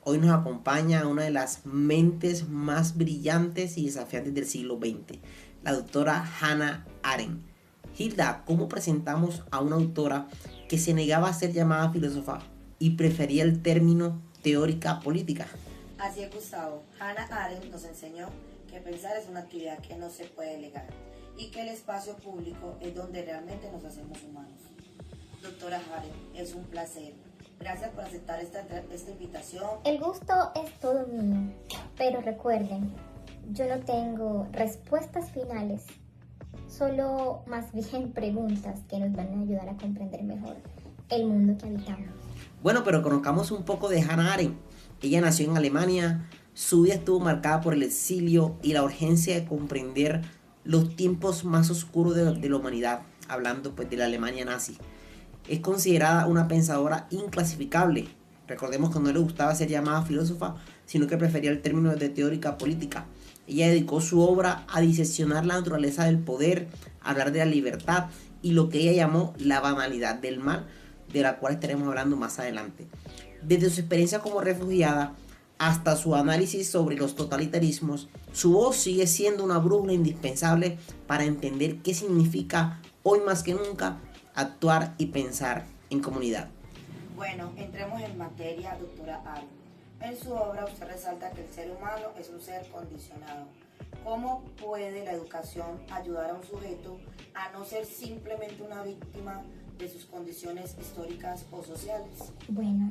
Hoy nos acompaña una de las mentes más brillantes y desafiantes del siglo XX, la doctora Hannah Arendt. Hilda, ¿cómo presentamos a una autora que se negaba a ser llamada filósofa y prefería el término teórica política? Así es, Gustavo. Hannah Arendt nos enseñó que pensar es una actividad que no se puede delegar y que el espacio público es donde realmente nos hacemos humanos. Doctora Arendt, es un placer. Gracias por aceptar esta invitación. El gusto es todo mío, pero recuerden, yo no tengo respuestas finales, solo más bien preguntas que nos van a ayudar a comprender mejor el mundo que habitamos. Bueno, pero conozcamos un poco de Hannah Arendt. Ella nació en Alemania, su vida estuvo marcada por el exilio y la urgencia de comprender los tiempos más oscuros de la humanidad, hablando pues de la Alemania nazi. Es considerada una pensadora inclasificable. Recordemos que no le gustaba ser llamada filósofa, sino que prefería el término de teórica política. Ella dedicó su obra a diseccionar la naturaleza del poder, a hablar de la libertad y lo que ella llamó la banalidad del mal, de la cual estaremos hablando más adelante. Desde su experiencia como refugiada hasta su análisis sobre los totalitarismos, su voz sigue siendo una brújula indispensable para entender qué significa hoy más que nunca actuar y pensar en comunidad. Bueno, entremos en materia, doctora Arendt. En su obra usted resalta que el ser humano es un ser condicionado. ¿Cómo puede la educación ayudar a un sujeto a no ser simplemente una víctima de sus condiciones históricas o sociales? Bueno,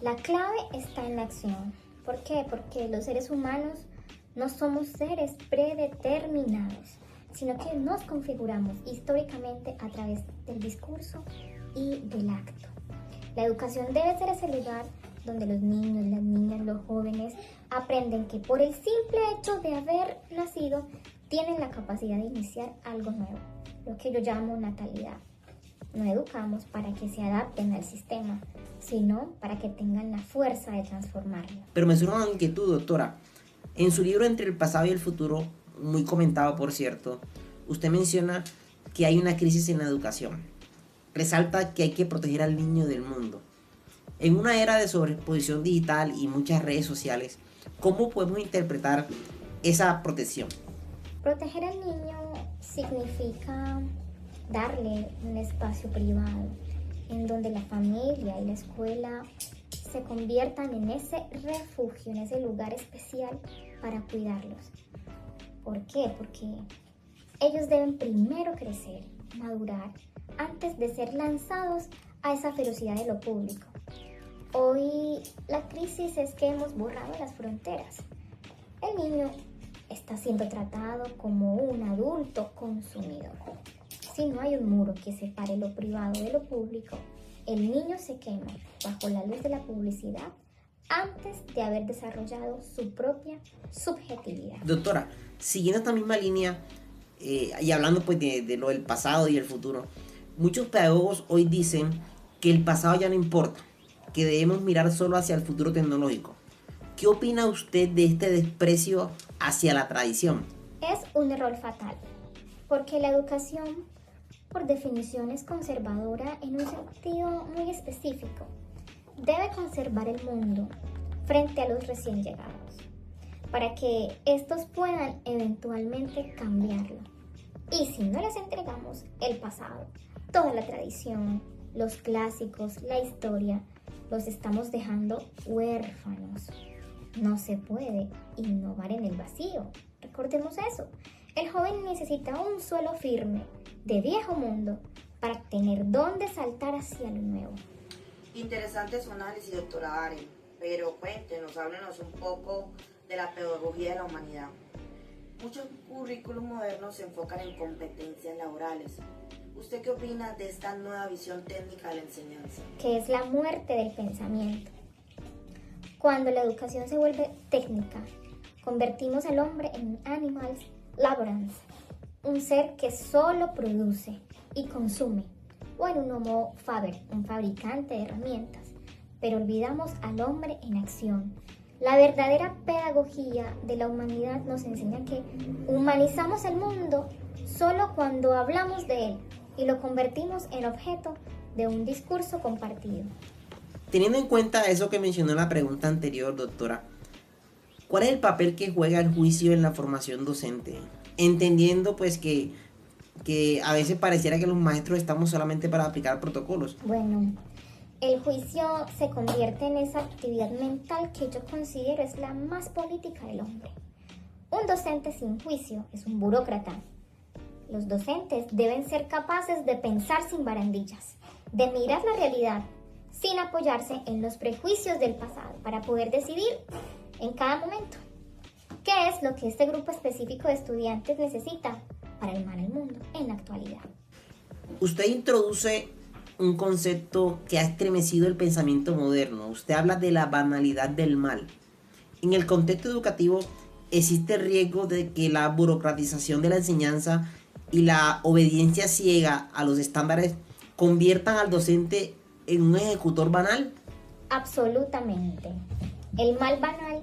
la clave está en la acción. ¿Por qué? Porque los seres humanos no somos seres predeterminados, sino que nos configuramos históricamente a través del discurso y del acto. La educación debe ser ese lugar donde los niños, las niñas, los jóvenes aprenden que por el simple hecho de haber nacido tienen la capacidad de iniciar algo nuevo, lo que yo llamo natalidad. No educamos para que se adapten al sistema, sino para que tengan la fuerza de transformarlo. Pero me surge una inquietud, doctora. En su libro Entre el pasado y el futuro, muy comentado por cierto, usted menciona que hay una crisis en la educación. Resalta que hay que proteger al niño del mundo. En una era de sobreexposición digital y muchas redes sociales, ¿cómo podemos interpretar esa protección? Proteger al niño significa darle un espacio privado en donde la familia y la escuela se conviertan en ese refugio, en ese lugar especial para cuidarlos. ¿Por qué? Porque ellos deben primero crecer, madurar, antes de ser lanzados a esa ferocidad de lo público. Hoy la crisis es que hemos borrado las fronteras. El niño está siendo tratado como un adulto consumidor. Si no hay un muro que separe lo privado de lo público, el niño se quema bajo la luz de la publicidad antes de haber desarrollado su propia subjetividad. Doctora, siguiendo esta misma línea y hablando pues de lo del pasado y el futuro, muchos pedagogos hoy dicen que el pasado ya no importa, que debemos mirar solo hacia el futuro tecnológico. ¿Qué opina usted de este desprecio hacia la tradición? Es un error fatal, porque la educación, por definición, es conservadora en un sentido muy específico. Debe conservar el mundo frente a los recién llegados, para que estos puedan eventualmente cambiarlo. Y si no les entregamos el pasado, toda la tradición, los clásicos, la historia, los estamos dejando huérfanos. No se puede innovar en el vacío. Recordemos eso. El joven necesita un suelo firme de viejo mundo para tener dónde saltar hacia lo nuevo. Interesante su análisis, doctora Arendt, pero cuéntenos, háblenos un poco de la pedagogía de la humanidad. Muchos currículos modernos se enfocan en competencias laborales. ¿Usted qué opina de esta nueva visión técnica de la enseñanza? Que es la muerte del pensamiento. Cuando la educación se vuelve técnica, convertimos al hombre en un animal laborans, un ser que solo produce y consume, o en un homo faber, un fabricante de herramientas, pero olvidamos al hombre en acción. La verdadera pedagogía de la humanidad nos enseña que humanizamos el mundo solo cuando hablamos de él y lo convertimos en objeto de un discurso compartido. Teniendo en cuenta eso que mencionó en la pregunta anterior, doctora, ¿cuál es el papel que juega el juicio en la formación docente? Entendiendo pues que a veces pareciera que los maestros estamos solamente para aplicar protocolos. Bueno, el juicio se convierte en esa actividad mental que yo considero es la más política del hombre. Un docente sin juicio es un burócrata. Los docentes deben ser capaces de pensar sin barandillas, de mirar la realidad sin apoyarse en los prejuicios del pasado para poder decidir en cada momento qué es lo que este grupo específico de estudiantes necesita para armar el mundo en la actualidad. Usted introduce un concepto que ha estremecido el pensamiento moderno. Usted habla de la banalidad del mal. En el contexto educativo existe el riesgo de que la burocratización de la enseñanza y la obediencia ciega a los estándares conviertan al docente en un ejecutor banal. Absolutamente. El mal banal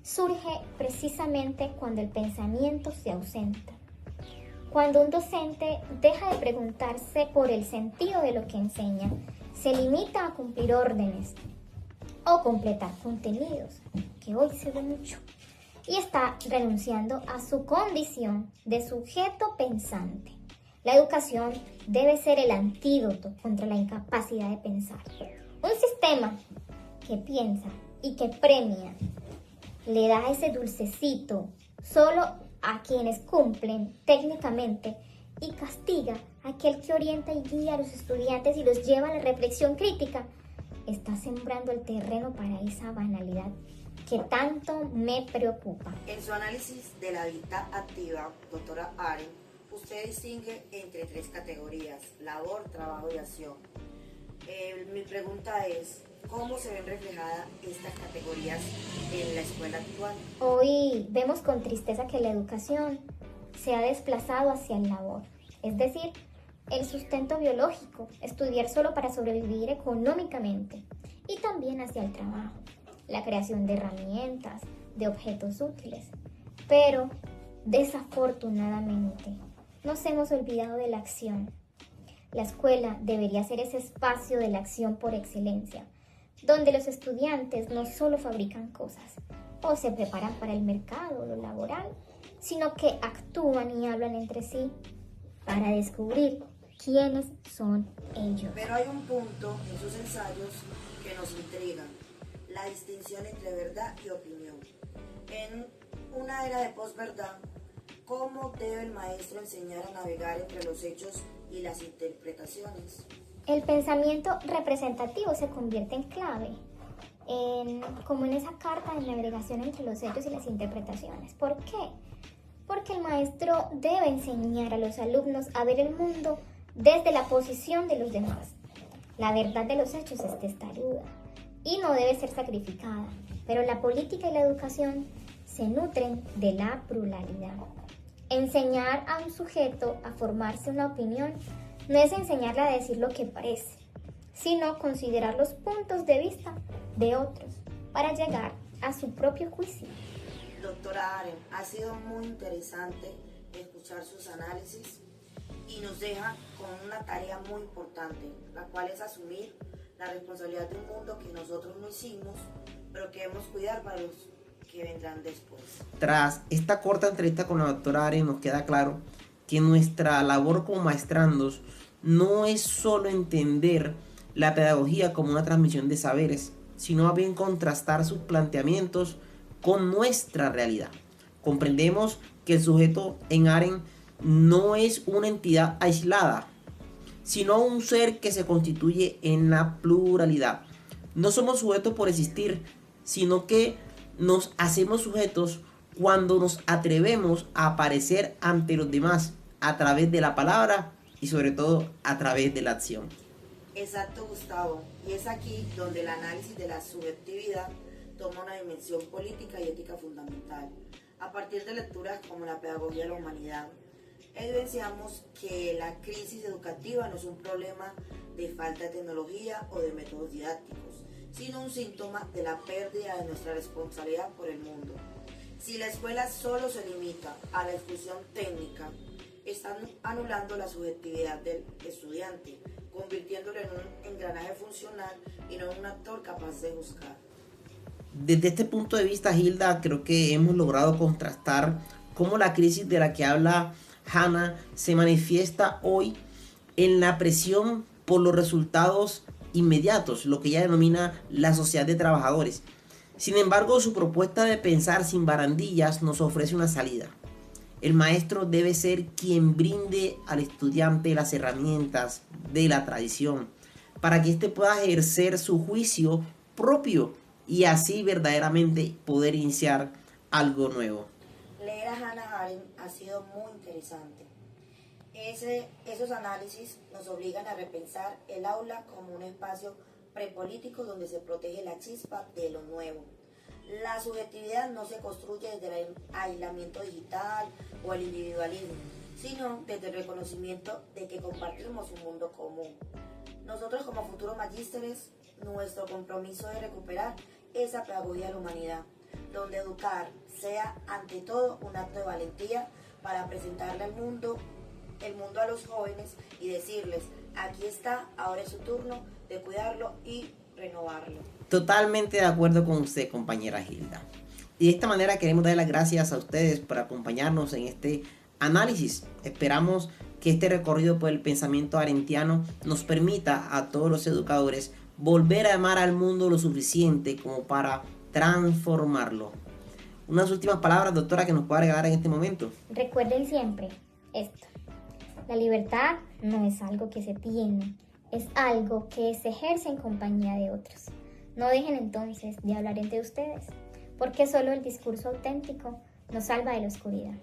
surge precisamente cuando el pensamiento se ausenta. Cuando un docente deja de preguntarse por el sentido de lo que enseña, se limita a cumplir órdenes o completar contenidos, que hoy se ve mucho, y está renunciando a su condición de sujeto pensante. La educación debe ser el antídoto contra la incapacidad de pensar. Un sistema que piensa y que premia le da ese dulcecito solo a quienes cumplen técnicamente y castiga a aquel que orienta y guía a los estudiantes y los lleva a la reflexión crítica, está sembrando el terreno para esa banalidad que tanto me preocupa. En su análisis de la vida activa, doctora Arendt, usted distingue entre 3 categorías: labor, trabajo y acción. Mi pregunta es, ¿cómo se ven reflejadas estas categorías en la escuela actual? Hoy vemos con tristeza que la educación se ha desplazado hacia el labor, es decir, el sustento biológico, estudiar solo para sobrevivir económicamente, y también hacia el trabajo, la creación de herramientas, de objetos útiles. Pero, desafortunadamente, nos hemos olvidado de la acción. La escuela debería ser ese espacio de la acción por excelencia, donde los estudiantes no solo fabrican cosas o se preparan para el mercado o lo laboral, sino que actúan y hablan entre sí para descubrir quiénes son ellos. Pero hay un punto en sus ensayos que nos intriga: la distinción entre verdad y opinión. En una era de posverdad, ¿cómo debe el maestro enseñar a navegar entre los hechos y las interpretaciones? El pensamiento representativo se convierte en clave, como en esa carta de navegación entre los hechos y las interpretaciones. ¿Por qué? Porque el maestro debe enseñar a los alumnos a ver el mundo desde la posición de los demás. La verdad de los hechos es testaruda y no debe ser sacrificada, pero la política y la educación se nutren de la pluralidad. Enseñar a un sujeto a formarse una opinión no es enseñarle a decir lo que parece, sino considerar los puntos de vista de otros para llegar a su propio juicio. Doctora Arendt, ha sido muy interesante escuchar sus análisis y nos deja con una tarea muy importante, la cual es asumir la responsabilidad de un mundo que nosotros no hicimos, pero que debemos cuidar para los que vendrán después. Tras esta corta entrevista con la doctora Arendt, nos queda claro que nuestra labor como maestrandos no es solo entender la pedagogía como una transmisión de saberes, sino más bien contrastar sus planteamientos con nuestra realidad. Comprendemos que el sujeto en Arendt no es una entidad aislada, sino un ser que se constituye en la pluralidad. No somos sujetos por existir, sino que nos hacemos sujetos cuando nos atrevemos a aparecer ante los demás a través de la palabra y sobre todo a través de la acción. Exacto, Gustavo, y es aquí donde el análisis de la subjetividad toma una dimensión política y ética fundamental. A partir de lecturas como la pedagogía de la humanidad, evidenciamos que la crisis educativa no es un problema de falta de tecnología o de métodos didácticos, sino un síntoma de la pérdida de nuestra responsabilidad por el mundo. Si la escuela solo se limita a la exclusión técnica, están anulando la subjetividad del estudiante, convirtiéndolo en un engranaje funcional y no en un actor capaz de juzgar. Desde este punto de vista, Hilda, creo que hemos logrado contrastar cómo la crisis de la que habla Hannah se manifiesta hoy en la presión por los resultados inmediatos, lo que ella denomina la sociedad de trabajadores. Sin embargo, su propuesta de pensar sin barandillas nos ofrece una salida. El maestro debe ser quien brinde al estudiante las herramientas de la tradición para que éste pueda ejercer su juicio propio y así verdaderamente poder iniciar algo nuevo. Leer a Hannah Arendt ha sido muy interesante. Esos análisis nos obligan a repensar el aula como un espacio prepolítico donde se protege la chispa de lo nuevo. La subjetividad no se construye desde el aislamiento digital o el individualismo, sino desde el reconocimiento de que compartimos un mundo común. Nosotros como futuros magísteres, nuestro compromiso es recuperar esa pedagogía de la humanidad, donde educar sea ante todo un acto de valentía para presentarle al mundo, el mundo a los jóvenes y decirles, aquí está, ahora es su turno de cuidarlo y renovarlo. Totalmente de acuerdo con usted, compañera Hilda. Y de esta manera queremos dar las gracias a ustedes por acompañarnos en este análisis. Esperamos que este recorrido por el pensamiento arendtiano nos permita a todos los educadores volver a amar al mundo lo suficiente como para transformarlo. Unas últimas palabras, doctora, que nos pueda regalar en este momento. Recuerden siempre esto. La libertad no es algo que se tiene, es algo que se ejerce en compañía de otros. No dejen entonces de hablar entre ustedes, porque solo el discurso auténtico nos salva de la oscuridad.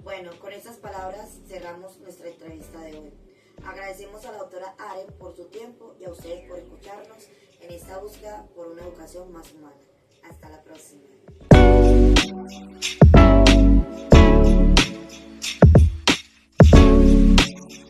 Bueno, con estas palabras cerramos nuestra entrevista de hoy. Agradecemos a la doctora Arendt por su tiempo y a ustedes por escucharnos en esta búsqueda por una educación más humana. Hasta la próxima.